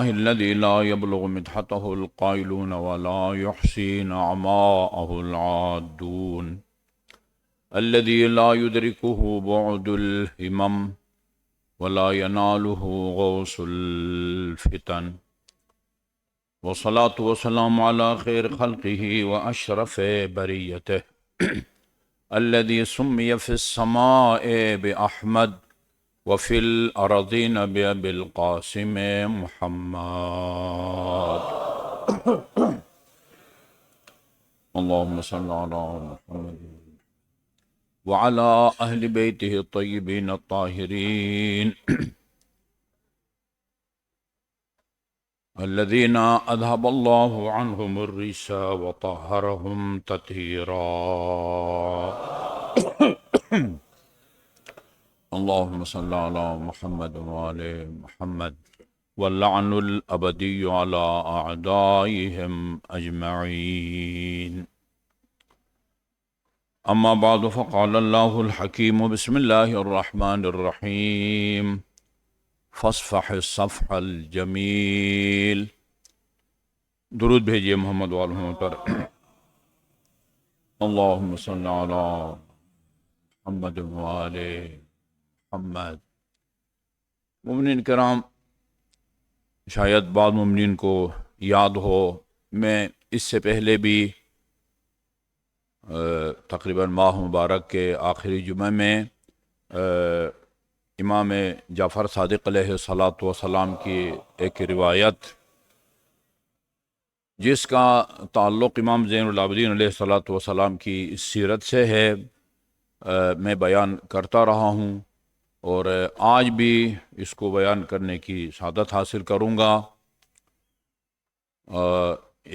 الذي لا يبلغ مدحته القائلون ولا يحصي نعماءه العادون الذي لا يدركه بعد الهمم ولا يناله غوص الفتن والصلاة والسلام على خير خلقه وأشرف بريته الذي سمي في السماء بأحمد وفي الأرضين بأبي القاسم محمد اللهم صل على محمد وعلى أهل بيته الطيبين الطاهرين الذين أذهب الله عنهم الرجس وطهرهم تطهيرا اللهم صل على محمد وآل محمد واللعن الأبدي على أعدائهم أجمعين أما بعد فقال الله الحكيم بسم الله الرحمن الرحيم فاصفح الصفح الجميل درود بھیجئے محمد والوں پر اللهم صل على محمد وآل محمد۔ مومنین کرام، شاید بعض مومنین کو یاد ہو، میں اس سے پہلے بھی تقریباً ماہ مبارک کے آخری جمعہ میں امام جعفر صادق علیہ الصلاۃ والسلام کی ایک روایت جس کا تعلق امام زین العابدین علیہ الصلاۃ والسلام کی سیرت سے ہے میں بیان کرتا رہا ہوں، اور آج بھی اس کو بیان کرنے کی سعادت حاصل کروں گا۔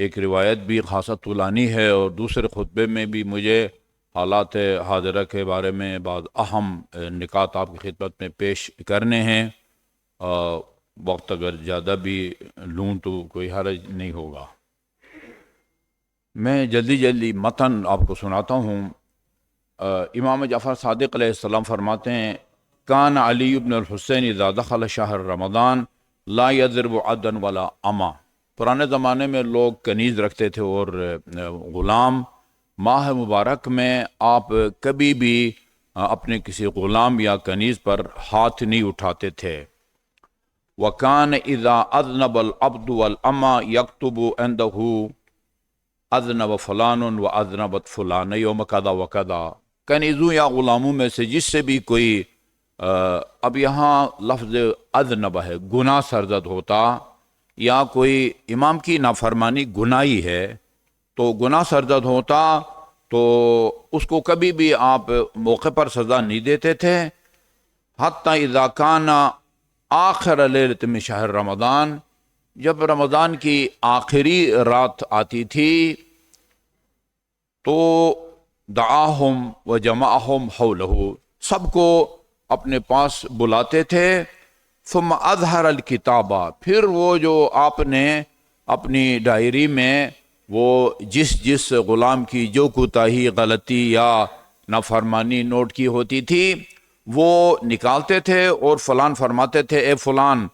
ایک روایت بھی خاصہ طولانی ہے، اور دوسرے خطبے میں بھی مجھے حالات حاضرہ کے بارے میں بعض اہم نکات آپ کی خدمت میں پیش کرنے ہیں۔ وقت اگر زیادہ بھی لوں تو کوئی حرج نہیں ہوگا۔ میں جلدی متن آپ کو سناتا ہوں۔ امام جعفر صادق علیہ السلام فرماتے ہیں، کان علی بن الحسین اذا دخل شہر رمضان لا یضرب عدن ولا اما۔ پرانے زمانے میں لوگ کنیز رکھتے تھے اور غلام۔ ماہ مبارک میں آپ کبھی بھی اپنے کسی غلام یا کنیز پر ہاتھ نہیں اٹھاتے تھے۔ وَكَانَ إِذَا أَذْنَبَ الْعَبْدُ وَالْأَمَّ يَكْتُبُ عِنْدَهُ أَذْنَبَ فُلَانٌ وَأَذْنَبَتْ فُلَانَ يَوْمَ كَذَا وَكَذَا۔ کنیزوں یا غلاموں میں سے جس سے بھی کوئی اب یہاں لفظ اذنب ہے، گناہ سرزد ہوتا، یا کوئی امام کی نافرمانی گناہی ہے تو گناہ سرزد ہوتا تو اس کو کبھی بھی آپ موقع پر سزا نہیں دیتے تھے۔ حتی اذا کان آخر لیلۃ من شہر رمضان، جب رمضان کی آخری رات آتی تھی تو دعاہم و جمعہم حولہ، سب کو اپنے پاس بلاتے تھے۔ ثم اظہر الکتابہ، پھر وہ جو آپ نے اپنی ڈائری میں وہ جس غلام کی جو کوتاہی، غلطی یا نافرمانی نوٹ کی ہوتی تھی وہ نکالتے تھے، اور فلان فرماتے تھے، اے فلان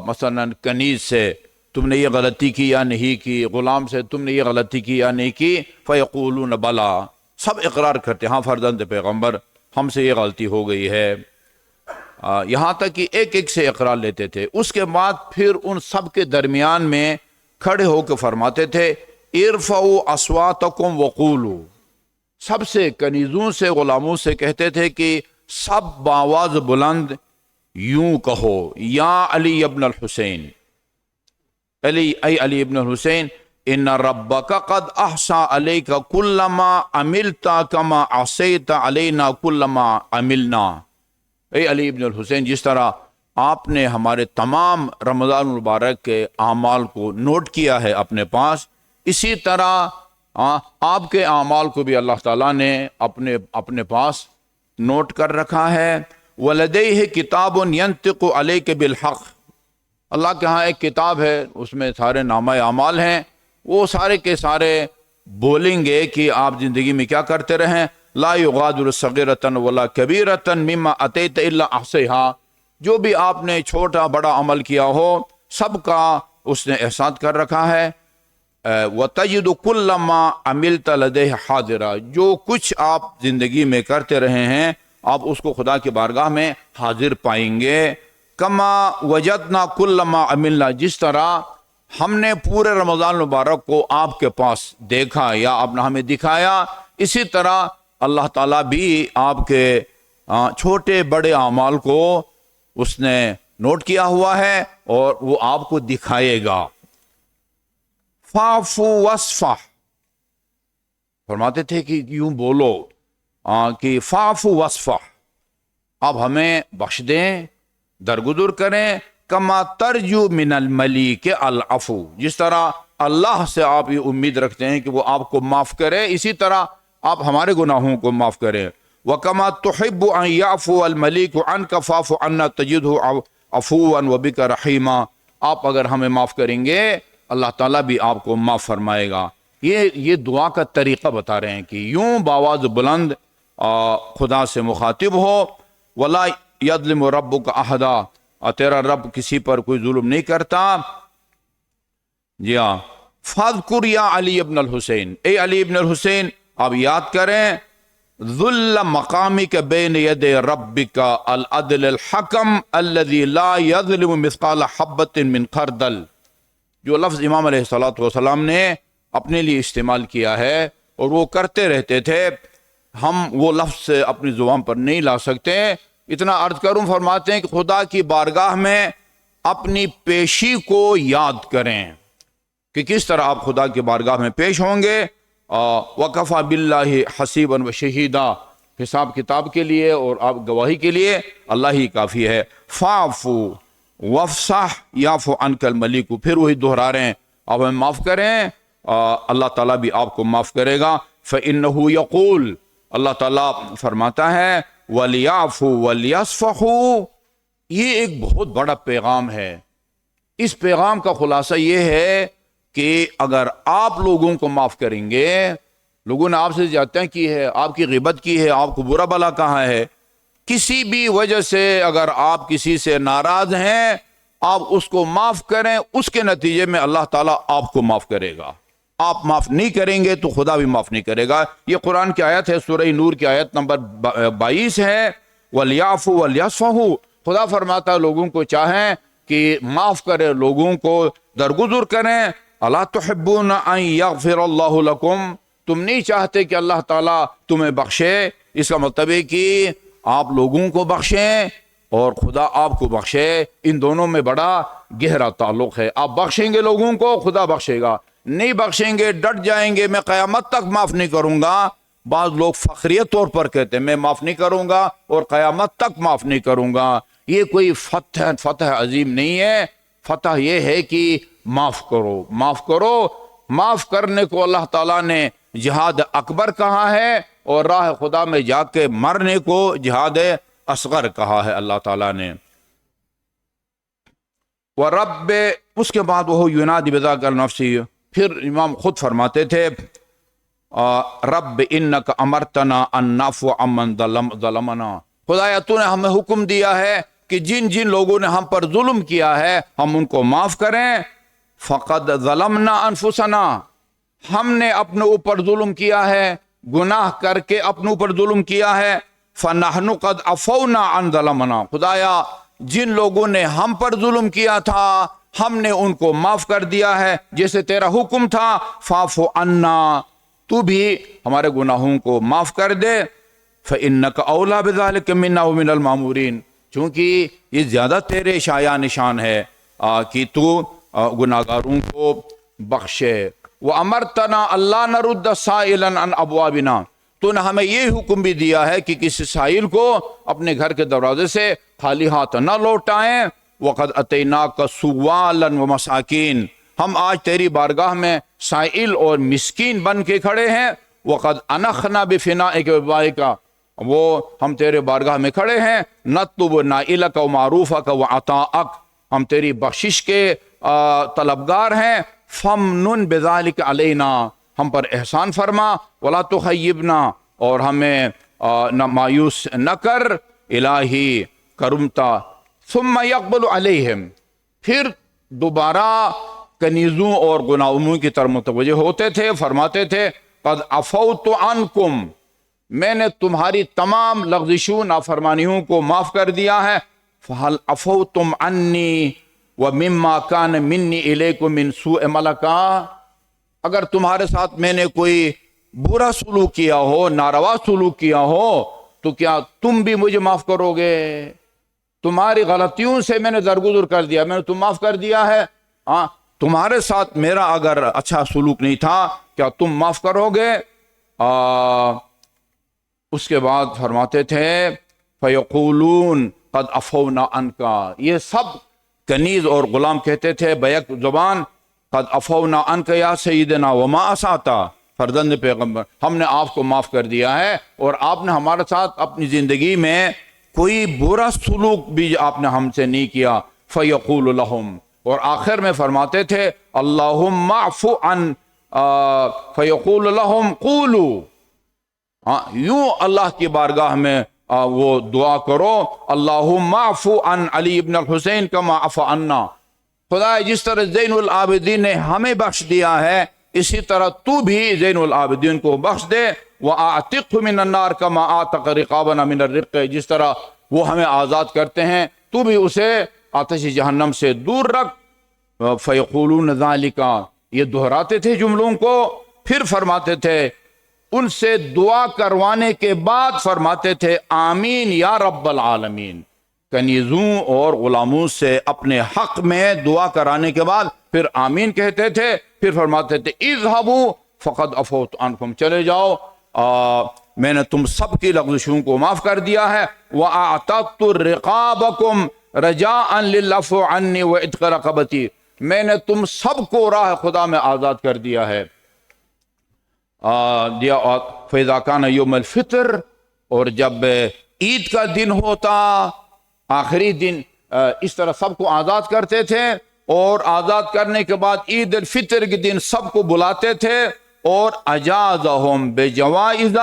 مثلا کنیز سے تم نے یہ غلطی کی یا نہیں کی، غلام سے تم نے یہ غلطی کی یا نہیں کی، فیقولون بلا، سب اقرار کرتے، ہاں فرزند پیغمبر ہم سے یہ غلطی ہو گئی ہے، یہاں تک کہ ایک سے اقرار لیتے تھے۔ اس کے بعد پھر ان سب کے درمیان میں کھڑے ہو کے فرماتے تھے، ارفعوا اصواتکم وقولوا، سب سے کنیزوں سے غلاموں سے کہتے تھے کہ سب بآواز بلند یوں کہو، یا علی ابن الحسین، اے علی ابن الحسین، ان ربک قد احصى علیک کل ما عملت کما عصیت علینا کل ما عملنا۔ اے علی ابن الحسین، جس طرح آپ نے ہمارے تمام رمضان المبارک کے اعمال کو نوٹ کیا ہے اپنے پاس، اسی طرح آپ کے اعمال کو بھی اللہ تعالیٰ نے اپنے پاس نوٹ کر رکھا ہے۔ وَلَدَيْهِ كِتَابٌ يَنْطِقُ عَلَيْكَ بِالْحَقِّ، اللہ کے ہاں ایک کتاب ہے، اس میں سارے نامہ اعمال ہیں، وہ سارے کے سارے بولیں گے کہ آپ زندگی میں کیا کرتے رہیں۔ لا یغادر صغیرۃ ولا کبیرۃ مما اتیت الا احصیہا، جو بھی آپ نے چھوٹا بڑا عمل کیا ہو سب کا اس نے احسان کر رکھا ہے۔ وَتَجِدُ كُلَّ مَا عَمِلْتَ لَدَيْهِ حَاضِرًا، جو کچھ آپ زندگی میں کرتے رہے ہیں آپ اس کو خدا کی بارگاہ میں حاضر پائیں گے۔ کما وجدنا کل ما عملنا، جس طرح ہم نے پورے رمضان مبارک کو آپ کے پاس دیکھا یا آپ نے ہمیں دکھایا، اسی طرح اللہ تعالیٰ بھی آپ کے چھوٹے بڑے اعمال کو اس نے نوٹ کیا ہوا ہے اور وہ آپ کو دکھائے گا۔ فَاعْفُ وَاصْفَحْ، فرماتے تھے کہ یوں بولو کہ فَاعْفُ وَاصْفَحْ، آپ ہمیں بخش دیں، درگزر کریں۔ کما ترجو من الملیک العفو، جس طرح اللہ سے آپ یہ امید رکھتے ہیں کہ وہ آپ کو معاف کرے، اسی طرح آپ ہمارے گناہوں کو معاف کریں۔ وَكَمَا تُحِبُّ أَن يَعْفُوَ الْمَلِيكُ عَنْكَ فَاعْفُ عَنَّا تَجِدْهُ عَفُوًّا وَبِكَ رَحِيمًا، آپ اگر ہمیں معاف کریں گے اللہ تعالیٰ بھی آپ کو معاف فرمائے گا۔ یہ دعا کا طریقہ بتا رہے ہیں کہ یوں بآواز بلند خدا سے مخاطب ہو۔ وَلَا يَظْلِمُ رَبُّكَ أَحَدًا، اور تیرا رب کسی پر کوئی ظلم نہیں کرتا۔ جی ہاں، فَاذْكُرْ يَا علی ابن الحسین، اے علی ابن الحسین آپ یاد کریں، ذُلَّ مقامک بین ید ربک العدل الحکم الذی لا یظلم مثقال حبۃ من خردل، جو لفظ امام علیہ الصلوۃ والسلام نے اپنے لیے استعمال کیا ہے اور وہ کرتے رہتے تھے، ہم وہ لفظ اپنی زبان پر نہیں لا سکتے۔ اتنا عرض کروں، فرماتے ہیں کہ خدا کی بارگاہ میں اپنی پیشی کو یاد کریں کہ کس طرح آپ خدا کی بارگاہ میں پیش ہوں گے۔ وَكَفَى بِاللَّهِ حَسِيبًا وَشَهِيدًا، حساب کتاب کے لیے اور آپ گواہی کے لیے اللہ ہی کافی ہے۔ فَاعْفُ وَافْصَحْ يَعْفُ عَنْكَ الْمَلِيكُ، پھر وہی دہرا رہے ہیں، آپ ہمیں معاف کریں اللہ تعالیٰ بھی آپ کو معاف کرے گا۔ فَإِنَّهُ يَقُولُ، اللہ تعالیٰ فرماتا ہے وَلْيَعْفُوا وَلْيَصْفَحُوا، یہ ایک بہت بڑا پیغام ہے۔ اس پیغام کا خلاصہ یہ ہے کہ اگر آپ لوگوں کو معاف کریں گے، لوگوں نے آپ سے زیادتیاں کی ہے، آپ کی غیبت کی ہے، آپ کو برا بھلا کہا ہے، کسی بھی وجہ سے اگر آپ کسی سے ناراض ہیں، آپ اس کو معاف کریں، اس کے نتیجے میں اللہ تعالیٰ آپ کو معاف کرے گا۔ آپ معاف نہیں کریں گے تو خدا بھی معاف نہیں کرے گا۔ یہ قرآن کی آیت ہے، سورہ نور کی آیت نمبر 22 ہے، وَلْيَعْفُوا وَلْيَصْفَحُوا، خدا فرماتا ہے لوگوں کو چاہیں کہ معاف کرے، لوگوں کو درگزر کریں۔ اَلَا تُحِبُّونَ أَن يَغْفِرَ اللَّهُ لَكُمْ، تم نہیں چاہتے کہ اللہ تعالیٰ تمہیں بخشے، اس کا مطلب ہے کہ آپ لوگوں کو بخشیں اور خدا آپ کو بخشے، ان دونوں میں بڑا گہرا تعلق ہے۔ آپ بخشیں گے لوگوں کو، خدا بخشے گا، نہیں بخشیں گے، ڈٹ جائیں گے میں قیامت تک معاف نہیں کروں گا۔ بعض لوگ فخریت طور پر کہتے ہیں میں معاف نہیں کروں گا اور قیامت تک معاف نہیں کروں گا، یہ کوئی فتح عظیم نہیں ہے۔ فتح یہ ہے کہ معاف کرو، معاف کرو۔ معاف کرنے کو اللہ تعالیٰ نے جہاد اکبر کہا ہے اور راہ خدا میں جا کے مرنے کو جہاد اصغر کہا ہے اللہ تعالیٰ نے۔ وَرَبِّ، اس کے بعد وہ ینادی بذاک النفسی، پھر امام خود فرماتے تھے رب انک امرتنا ان نعفو عمن ظلمنا، خدایا تو نے ہمیں حکم دیا ہے کہ جن جن لوگوں نے ہم پر ظلم کیا ہے ہم ان کو معاف کریں۔ فقد ظلمنا انفسنا، ہم نے اپنے اوپر ظلم کیا ہے، گناہ کر کے اپنے اوپر ظلم کیا ہے۔ فنحن قد عفونا عن ظلمنا، خدایا جن لوگوں نے ہم پر ظلم کیا تھا ہم نے ان کو معاف کر دیا ہے، جیسے تیرا حکم تھا فاعف عنا، تو بھی ہمارے گناہوں کو معاف کر دے۔ فإنک اولی بذلک منا ومن المامورین، چونکہ یہ زیادہ تیرے شایع نشان ہے کہ تو گناہگاروں کو بخشے۔ وَأَمَرْتَنَا أَلَّا نَرُدَّ سَائِلًا عَنْ أَبْوَابِنَا، تو نے ہمیں یہ حکم بھی دیا ہے کہ کسی سائل کو اپنے گھر کے دروازے سے خالی ہاتھ نہ لوٹائیں۔ وَقَدْ أَتَيْنَاكَ سُوَّالًا وَمَسَاكِينَ، ہم آج تیری بارگاہ میں سائل اور مسکین بن کے کھڑے ہیں۔ وَقَدْ أَنَخْنَا بِفِنَائِكَ وَبَائِكَ، وہ ہم تیرے بارگاہ میں کھڑے ہیں۔ نَطْلُبُ نَائِلَكَ وَمَعْرُوفَكَ وَعَطَاءَكَ، ہم تیری بخشش کے طلبگار ہیں۔ فَمْنُن بِذَلِكَ عَلَيْنَا، ہم پر احسان فرما۔ وَلَا تُخَيِّبْنَا، اور ہمیں نہ مایوس نہ کر۔ الہی کرمتا ثم يقبل علیہم، پھر دوبارہ کنیزوں اور غلاموں کی طرف متوجہ ہوتے تھے، فرماتے تھے قد عفوت عنکم، میں نے تمہاری تمام لغزشوں نافرمانیوں کو معاف کر دیا ہے، فہل عفوتم عنی ومما کان منی الیکم من سوء ملکا، اگر تمہارے ساتھ میں نے کوئی برا سلوک کیا ہو، ناروا سلوک کیا ہو، تو کیا تم بھی مجھے معاف کرو گے؟ تمہاری غلطیوں سے میں نے درگزر کر دیا، میں نے تم معاف کر دیا ہے، ہاں تمہارے ساتھ میرا اگر اچھا سلوک نہیں تھا، کیا تم معاف کرو گے؟ اس کے بعد فرماتے تھے فیقولون قد عفونا عنکا، یہ سب کنیز اور غلام کہتے تھے بیک زبان قد عفونا عنکا یا سیدنا وما اساتا، فرزند پیغمبر ہم نے آپ کو معاف کر دیا ہے، اور آپ نے ہمارے ساتھ اپنی زندگی میں کوئی برا سلوک بھی آپ نے ہم سے نہیں کیا۔ فیقول لہم، اور آخر میں فرماتے تھے اللہم اعف عن، فیقول لہم قولو، یوں اللہ کی بارگاہ میں وہ دعا کرو اللہم اعف عن علی ابن الحسین کما عفا عنا، خدا جس طرح زین العابدین نے ہمیں بخش دیا ہے اسی طرح تو بھی زین العابدین کو بخش دے، وَأَعْتِقْهُ مِنَ النَّارِ كَمَا أَعْتَقَ رِقَابَنَا مِنَ الرِّقِّ، جس طرح وہ ہمیں آزاد کرتے ہیں تو بھی اسے آتش جہنم سے دور رکھ۔ فَيَقُولُونَ ذَلِكَ، یہ دہراتے تھے جملوں کو، پھر فرماتے تھے ان سے دعا کروانے کے بعد فرماتے تھے آمین یا رب العالمین، کنیزوں اور غلاموں سے اپنے حق میں دعا کرانے کے بعد پھر آمین کہتے تھے، پھر فرماتے تھے اذهبوا فقد عفوت عنکم، چلے جاؤ میں نے تم سب کی لغزشوں کو معاف کر دیا ہے، وَأَعْتَقْتُ رِقَابَكُمْ رَجَاءً لِلْعَفْوِ عَنِّي وَعِتْقِ رَقَبَتِي، میں نے تم سب کو راہ خدا میں آزاد کر دیا ہے۔ فَإِذَا كَانَ يَوْمَ الْفِطْرِ، اور جب عید کا دن ہوتا، آخری دن، اس طرح سب کو آزاد کرتے تھے، اور آزاد کرنے کے بعد عید الفطر کے دن سب کو بلاتے تھے، اور اجازہم بجوائز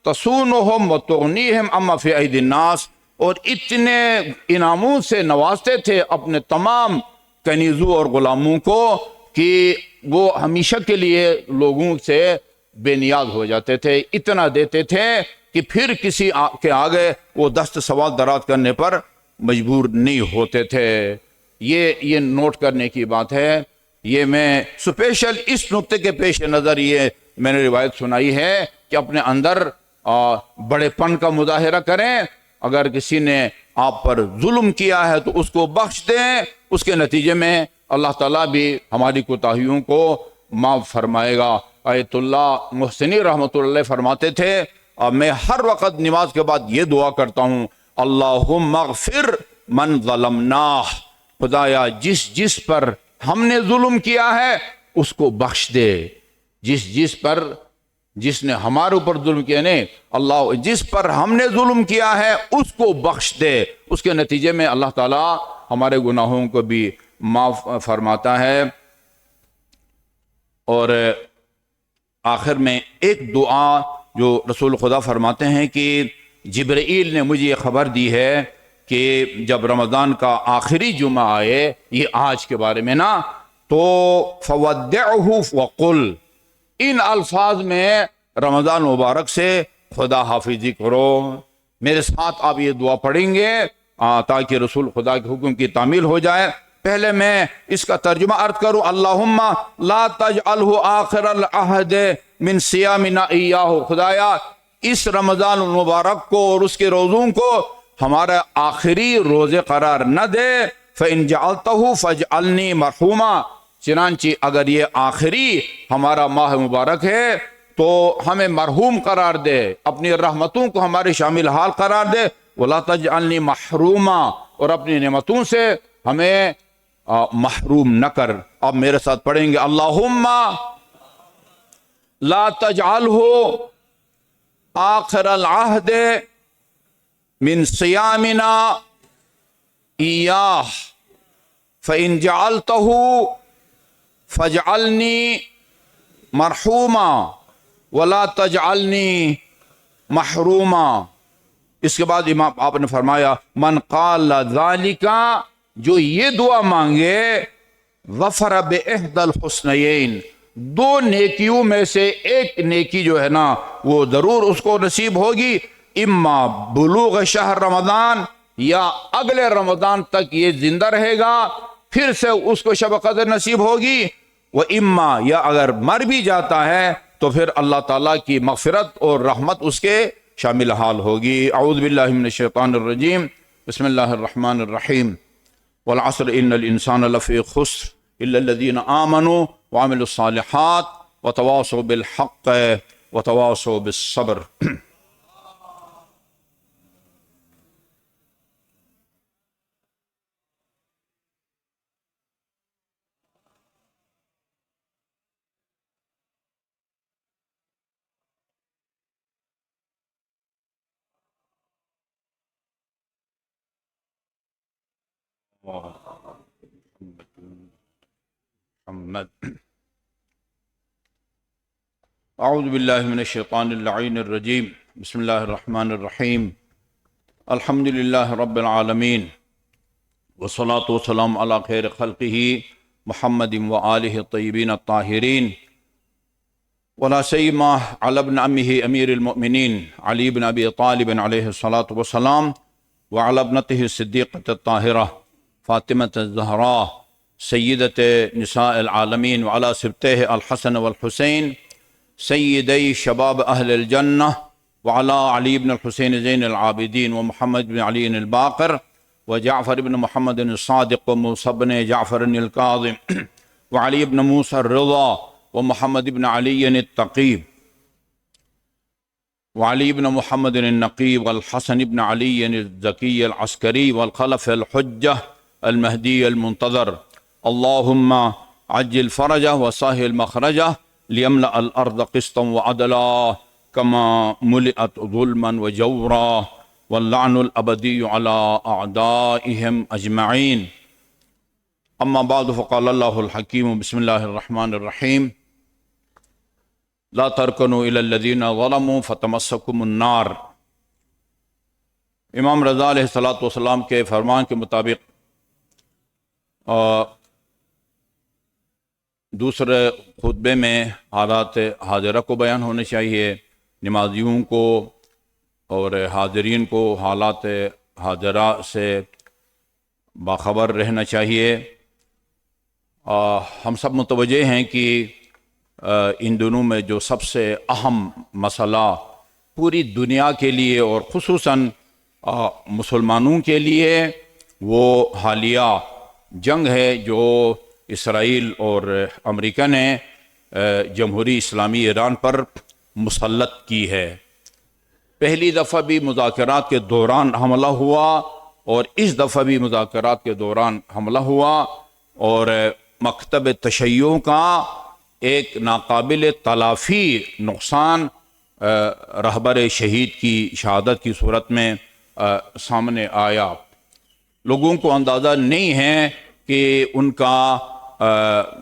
تصونہم وتغنیہم اما فی ایدی الناس، اور اتنے انعاموں سے نوازتے تھے اپنے تمام کنیزوں اور غلاموں کو کہ وہ ہمیشہ کے لیے لوگوں سے بے نیاز ہو جاتے تھے، اتنا دیتے تھے کہ پھر کسی کے آگے وہ دست سوال دراز کرنے پر مجبور نہیں ہوتے تھے۔ یہ نوٹ کرنے کی بات ہے، یہ میں سپیشل اس نقطے کے پیش نظر یہ میں نے روایت سنائی ہے کہ اپنے اندر بڑے پن کا مظاہرہ کریں، اگر کسی نے آپ پر ظلم کیا ہے تو اس کو بخش دیں، اس کے نتیجے میں اللہ تعالیٰ بھی ہماری کوتاہیوں کو معاف فرمائے گا۔ آیت اللہ محسنی رحمۃ اللہ فرماتے تھے میں ہر وقت نماز کے بعد یہ دعا کرتا ہوں اللہم اغفر من ظلمناہ، خدایا جس پر ہم نے ظلم کیا ہے اس کو بخش دے، جس نے ہمارے اوپر ظلم کیا نہیں، اللہ جس پر ہم نے ظلم کیا ہے اس کو بخش دے، اس کے نتیجے میں اللہ تعالیٰ ہمارے گناہوں کو بھی معاف فرماتا ہے۔ اور آخر میں ایک دعا جو رسول خدا فرماتے ہیں کہ جبرائیل نے مجھے یہ خبر دی ہے کہ جب رمضان کا آخری جمعہ آئے، یہ آج کے بارے میں نا، تو فَوَدِّعْهُ وَقُلْ، ان الفاظ میں رمضان مبارک سے خدا حافظی کرو، میرے ساتھ آپ یہ دعا پڑھیں گے تاکہ رسول خدا کے حکم کی تعمیل ہو جائے۔ پہلے میں اس کا ترجمہ عرض کروں اللہم لا تجعلہ آخر العہد من صیامنا ایاہ، خدایا اس رمضان المبارک کو اور اس کے روزوں کو ہمارا آخری روزے قرار نہ دے، فَإِن جَعَلْتَهُ فَاجْعَلْنِي مَرْحُومًا، چنانچہ اگر یہ آخری ہمارا ماہ مبارک ہے تو ہمیں مرحوم قرار دے، اپنی رحمتوں کو ہمارے شامل حال قرار دے، وَلَا تَجْعَلْنِي مَحْرُومًا، اور اپنی نعمتوں سے ہمیں محروم نہ کر۔ اب میرے ساتھ پڑھیں گے اللہم لا تجعلہ آخر العہد من صیامنا ایاہ فإن جعلتہ فاجعلنی مرحوما ولا تجعلنی محروما۔ اس کے بعد امام آپ نے فرمایا من قال ذالک، جو یہ دعا مانگے ظفر بإحدى الحسنیین، دو نیکیوں میں سے ایک نیکی جو ہے نا وہ ضرور اس کو نصیب ہوگی، اما بلوغ شہر رمضان، یا اگلے رمضان تک یہ زندہ رہے گا پھر سے اس کو شب قدر نصیب ہوگی، وہ اما، یا اگر مر بھی جاتا ہے تو پھر اللہ تعالیٰ کی مغفرت اور رحمت اس کے شامل حال ہوگی۔ اعوذ باللہ من الشیطان الرجیم، بسم اللہ الرحمن الرحیم، والعصر ان الانسان لفی خسر الا الذین آمنوا وعملوا الصالحات وتواصوا بالحق وتواصوا بالصبر۔ محمد۔ اعوذ باللہ من الشیطان اللعین الرجیم، بسم اللہ الرحمن الرحیم، الحمد للہ رب العالمین، والصلاة والسلام علی خیر خلقہ محمد وآلہ الطیبین الطاہرین، ولا سیما علی ابن امہ امیر المؤمنین علی بن ابی طالب علیہ الصلاة والسلام، وعلی ابنتہ الصدیقۃ الطاہرہ فاطمہ الزہراء سیدۃ نساء العالمین، وعلی سبتہ الحسن والحسین سیدی شباب اہل الجنہ، وعلی علی بن الحسین زین العابدین ومحمد بن علی الباقر وجعفر بن محمد الصادق وموسى بن جعفر الكاظم وعلی بن موسى الرضا ومحمد بن علی التقی وعلی بن محمد النقی والحسن بن علی الزکی العسکری والخلف الحجہ المہدی المنتظر، اللہم عجل فرجہ وسہل مخرجہ لیملأ الارض قسطا وعدلا کما ملئت ظلما وجورا واللعن الابدی علی اعدائهم اجمعین۔ اما بعد فقال اللہ الحکیم، بسم اللہ الرحمن الرحیم، لا ترکنوا الی الذین ظلموا فتمسکم النار۔ امام رضا علیہ الصلوۃ والسلام کے فرمان کے مطابق دوسرے خطبے میں حالات حاضرہ کو بیان ہونے چاہیے، نمازیوں کو اور حاضرین کو حالات حاضرہ سے باخبر رہنا چاہیے۔ ہم سب متوجہ ہیں کہ ان دنوں میں جو سب سے اہم مسئلہ پوری دنیا کے لیے اور خصوصاً مسلمانوں کے لیے وہ حالیہ جنگ ہے جو اسرائیل اور امریکہ نے جمہوری اسلامی ایران پر مسلط کی ہے۔ پہلی دفعہ بھی مذاکرات کے دوران حملہ ہوا اور اس دفعہ بھی مذاکرات کے دوران حملہ ہوا، اور مکتب تشیع کا ایک ناقابل تلافی نقصان رہبر شہید کی شہادت کی صورت میں سامنے آیا۔ لوگوں کو اندازہ نہیں ہے کہ ان کا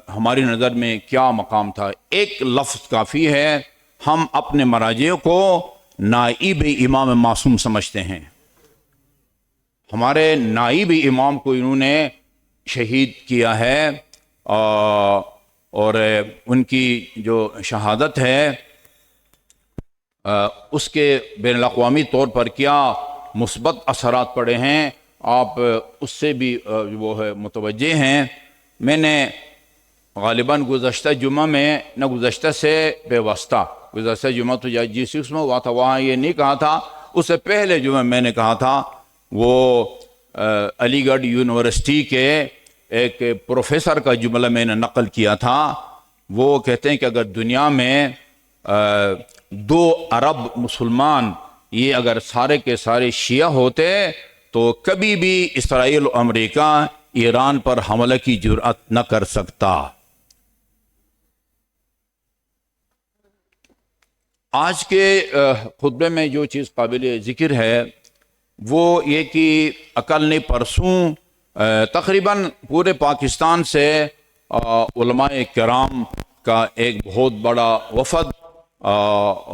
ہماری نظر میں کیا مقام تھا۔ ایک لفظ کافی ہے، ہم اپنے مراجع کو نائب امام معصوم سمجھتے ہیں۔ ہمارے نائب امام کو انہوں نے شہید کیا ہے، اور ان کی جو شہادت ہے اس کے بین الاقوامی طور پر کیا مثبت اثرات پڑے ہیں آپ اس سے بھی وہ ہے متوجہ ہیں۔ میں نے غالباً گزشتہ جمعہ میں، نہ گزشتہ سے پیوستہ، گزشتہ جمعہ تو G6 میں ہوا تھا، وہاں یہ نہیں کہا تھا، اس سے پہلے جمعہ میں نے کہا تھا، وہ علی گڑھ یونیورسٹی کے ایک پروفیسر کا جملہ میں نے نقل کیا تھا۔ وہ کہتے ہیں کہ اگر دنیا میں 2 ارب مسلمان یہ اگر سارے کے سارے شیعہ ہوتے تو کبھی بھی اسرائیل و امریکہ ایران پر حملہ کی جرأت نہ کر سکتا۔ آج کے خطبے میں جو چیز قابل ذکر ہے وہ یہ کہ اکل نے پرسوں تقریباً پورے پاکستان سے علماء کرام کا ایک بہت بڑا وفد،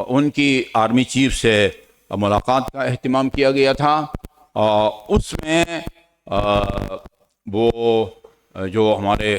ان کی آرمی چیف سے ملاقات کا اہتمام کیا گیا تھا۔ اس میں وہ جو ہمارے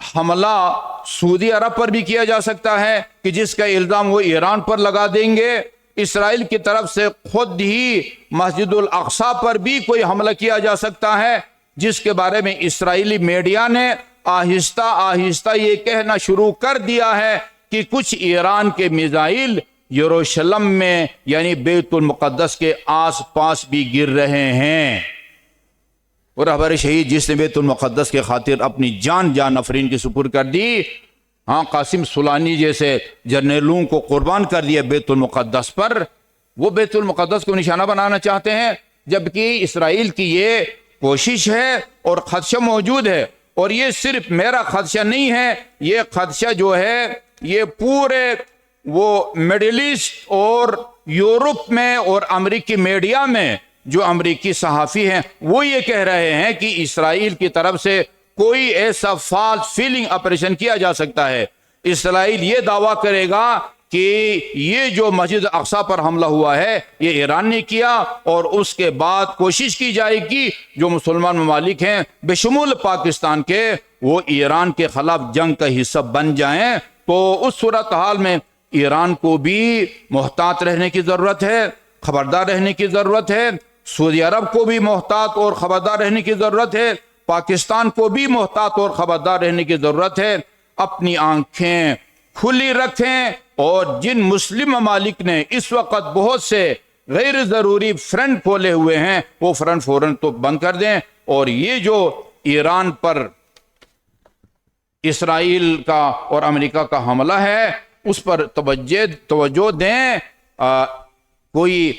حملہ سعودی عرب پر بھی کیا جا سکتا ہے کہ جس کا الزام وہ ایران پر لگا دیں گے۔ اسرائیل کی طرف سے خود ہی مسجد الاقصی پر بھی کوئی حملہ کیا جا سکتا ہے، جس کے بارے میں اسرائیلی میڈیا نے آہستہ آہستہ یہ کہنا شروع کر دیا ہے کہ کچھ ایران کے میزائل یروشلم میں یعنی بیت المقدس کے آس پاس بھی گر رہے ہیں۔ اور ہمارے شہید جس نے بیت المقدس کے خاطر اپنی جان نفرین کی سپرد کر دی، ہاں قاسم سولانی جیسے جرنیلوں کو قربان کر دیا بیت المقدس پر، وہ بیت المقدس کو نشانہ بنانا چاہتے ہیں، جبکہ اسرائیل کی یہ کوشش ہے اور خدشہ موجود ہے۔ اور یہ صرف میرا خدشہ نہیں ہے، یہ خدشہ جو ہے یہ پورے وہ مڈل ایسٹ اور یورپ میں اور امریکی میڈیا میں جو امریکی صحافی ہیں وہ یہ کہہ رہے ہیں کہ اسرائیل کی طرف سے کوئی ایسا فالس فیلنگ آپریشن کیا جا سکتا ہے۔ اسرائیل یہ دعویٰ کرے گا کہ یہ جو مسجد اقصی پر حملہ ہوا ہے یہ ایران نے کیا، اور اس کے بعد کوشش کی جائے گی جو مسلمان ممالک ہیں بشمول پاکستان کے وہ ایران کے خلاف جنگ کا حصہ بن جائیں۔ تو اس صورتحال میں ایران کو بھی محتاط رہنے کی ضرورت ہے، خبردار رہنے کی ضرورت ہے، سعودی عرب کو بھی محتاط اور خبردار رہنے کی ضرورت ہے، پاکستان کو بھی محتاط اور خبردار رہنے کی ضرورت ہے۔ اپنی آنکھیں کھلی رکھیں، اور جن مسلم ممالک نے اس وقت بہت سے غیر ضروری فرنٹ کھولے ہوئے ہیں وہ فرنٹ فوراً تو بند کر دیں، اور یہ جو ایران پر اسرائیل کا اور امریکہ کا حملہ ہے اس پر توجہ دیں۔ کوئی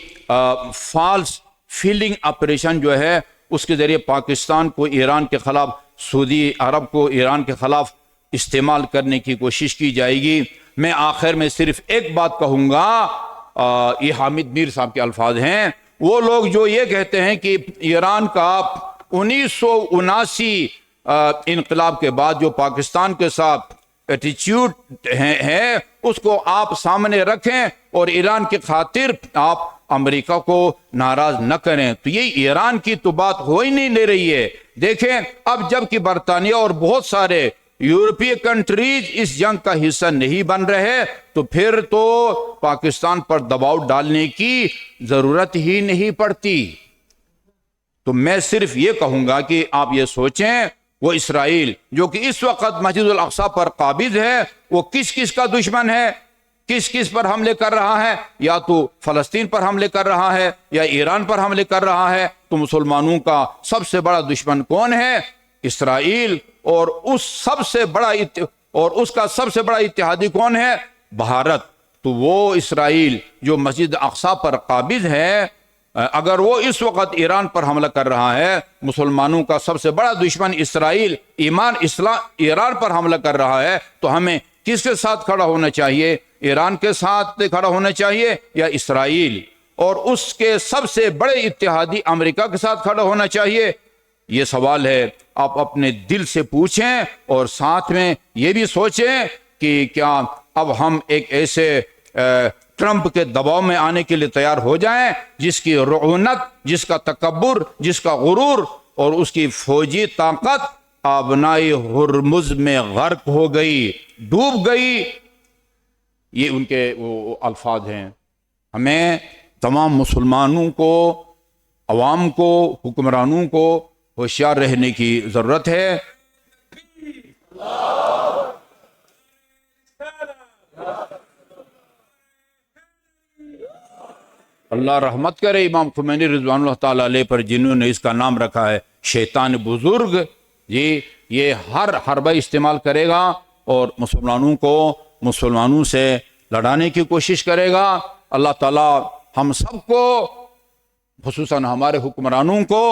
فالس فیلنگ آپریشن جو ہے اس کے ذریعے پاکستان کو ایران کے خلاف، سعودی عرب کو ایران کے خلاف استعمال کرنے کی کوشش کی جائے گی۔ میں آخر میں صرف ایک بات کہوں گا، یہ حامد میر صاحب کے الفاظ ہیں، وہ لوگ جو یہ کہتے ہیں کہ ایران کا 1979 انقلاب کے بعد جو پاکستان کے ساتھ ایٹیچیوڈ ہے اس کو آپ سامنے رکھیں اور ایران کی خاطر آپ امریکہ کو ناراض نہ کریں، تو یہ ایران کی تو بات ہو ہی نہیں لے رہی ہے۔ دیکھیں اب جب کہ برطانیہ اور بہت سارے یورپی کنٹریز اس جنگ کا حصہ نہیں بن رہے تو پھر تو پاکستان پر دباؤ ڈالنے کی ضرورت ہی نہیں پڑتی۔ تو میں صرف یہ کہوں گا کہ آپ یہ سوچیں، وہ اسرائیل جو کہ اس وقت مسجد الاقصی پر قابض ہے وہ کس کس کا دشمن ہے، کس کس پر حملے کر رہا ہے؟ یا تو فلسطین پر حملے کر رہا ہے یا ایران پر حملے کر رہا ہے۔ تو مسلمانوں کا سب سے بڑا دشمن کون ہے؟ اسرائیل، اور اس کا سب سے بڑا اتحادی کون ہے؟ بھارت۔ تو وہ اسرائیل جو مسجد اقصی پر قابض ہے، اگر وہ اس وقت ایران پر حملہ کر رہا ہے، مسلمانوں کا سب سے بڑا دشمن اسرائیل ایران پر حملہ کر رہا ہے، تو ہمیں کس کے ساتھ کھڑا ہونا چاہیے؟ ایران کے ساتھ کھڑا ہونا چاہیے یا اسرائیل؟ اور اس کے سب سے بڑے اتحادی امریکہ کے ساتھ کھڑا ہونا چاہیے؟ یہ سوال ہے، آپ اپنے دل سے پوچھیں، اور ساتھ میں یہ بھی سوچیں کہ کیا اب ہم ایک ایسے ٹرمپ کے دباؤ میں آنے کے لیے تیار ہو جائیں جس کی رعونت، جس کا تکبر، جس کا غرور اور اس کی فوجی طاقت آبنائے ہرمز میں غرق ہو گئی، ڈوب گئی۔ یہ ان کے وہ الفاظ ہیں۔ ہمیں تمام مسلمانوں کو، عوام کو، حکمرانوں کو ہوشیار رہنے کی ضرورت ہے۔ اللہ رحمت کرے امام خمینی رضوان اللہ تعالی علیہ پر، جنہوں نے اس کا نام رکھا ہے شیطان بزرگ۔ یہ ہر حربہ استعمال کرے گا اور مسلمانوں سے لڑانے کی کوشش کرے گا۔ اللہ تعالی ہم سب کو، خصوصاً ہمارے حکمرانوں کو،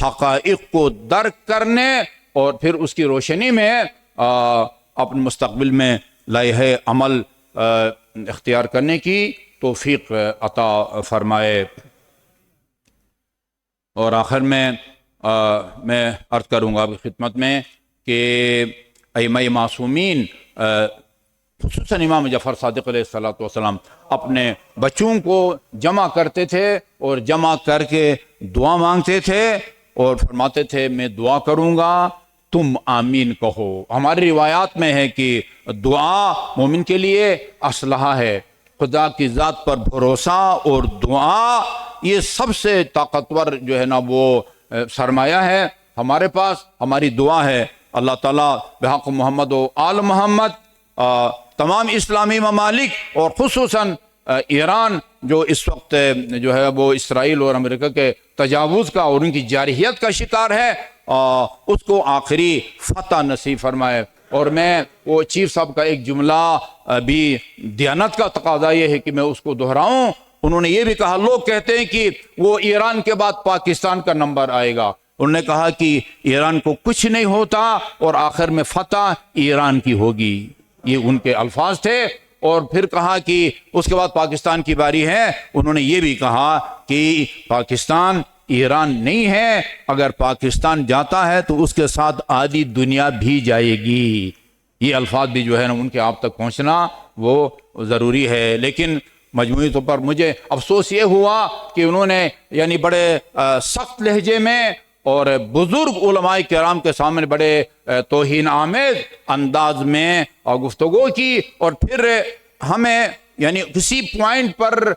حقائق کو درک کرنے اور پھر اس کی روشنی میں اپنے مستقبل میں لائحہ عمل اختیار کرنے کی توفیق عطا فرمائے۔ اور آخر میں عرض کروں گا آپ کی خدمت میں کہ ائمہ معصومین، خصوصاً امام جعفر صادق علیہ الصلوۃ والسلام، اپنے بچوں کو جمع کرتے تھے اور جمع کر کے دعا مانگتے تھے اور فرماتے تھے میں دعا کروں گا تم آمین کہو۔ ہماری روایات میں ہے کہ دعا مومن کے لیے اسلحہ ہے۔ خدا کی ذات پر بھروسہ اور دعا یہ سب سے طاقتور جو ہے نا وہ سرمایہ ہے ہمارے پاس، ہماری دعا ہے۔ اللہ تعالیٰ بحق محمد و آل محمد تمام اسلامی ممالک اور خصوصاً ایران جو اس وقت جو ہے وہ اسرائیل اور امریکہ کے تجاوز کا اور ان کی جارحیت کا شکار ہے، اس کو آخری فتح نصیب فرمائے۔ اور میں وہ چیف صاحب کا ایک جملہ بھی دیانت کا تقاضا یہ ہے کہ میں اس کو دہراؤں۔ انہوں نے یہ بھی کہا، لوگ کہتے ہیں کہ وہ ایران کے بعد پاکستان کا نمبر آئے گا، انہوں نے کہا کہ ایران کو کچھ نہیں ہوتا اور آخر میں فتح ایران کی ہوگی، یہ ان کے الفاظ تھے۔ اور پھر کہا کہ اس کے بعد پاکستان کی باری ہے۔ انہوں نے یہ بھی کہا کہ پاکستان ایران نہیں ہے، اگر پاکستان جاتا ہے تو اس کے ساتھ آدھی دنیا بھی جائے گی۔ یہ الفاظ بھی جو ہے نا ان کے آپ تک پہنچنا وہ ضروری ہے۔ لیکن مجموعی طور پر مجھے افسوس یہ ہوا کہ انہوں نے یعنی بڑے سخت لہجے میں اور بزرگ علماء کرام کے سامنے بڑے توہین آمیز انداز میں گفتگو کی، اور پھر ہمیں یعنی کسی پوائنٹ پر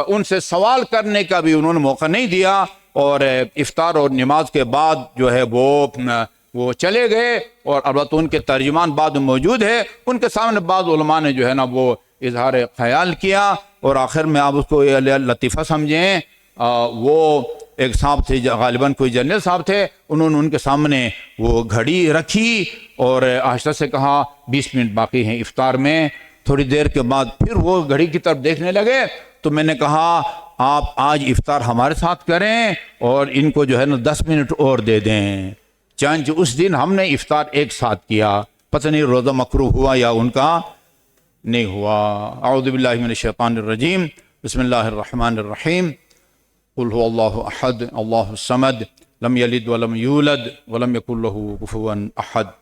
ان سے سوال کرنے کا بھی انہوں نے موقع نہیں دیا، اور افطار اور نماز کے بعد جو ہے وہ چلے گئے۔ اور البتہ ان کے ترجمان بعد میں موجود ہے، ان کے سامنے بعض علماء نے جو ہے نا وہ اظہار خیال کیا، اور آخر میں آپ اس کو لطیفہ سمجھیں، وہ ایک صاحب تھے غالباً کوئی جنرل صاحب تھے، انہوں نے ان کے سامنے وہ گھڑی رکھی اور آہستہ سے کہا 20 منٹ باقی ہیں افطار میں۔ تھوڑی دیر کے بعد پھر وہ گھڑی کی طرف دیکھنے لگے، تو میں نے کہا آپ آج افطار ہمارے ساتھ کریں اور ان کو جو ہے نا 10 منٹ اور دے دیں۔ چنانچہ اس دن ہم نے افطار ایک ساتھ کیا، پتہ نہیں روزہ مکروہ ہوا یا ان کا نہیں ہوا۔ اعوذ باللہ من الشیطان الرجیم، بسم اللہ الرحمن الرحیم، قل هو اللہ احد اللہ الصمد لم یلد ولم یولد ولم یکن له کفوا احد۔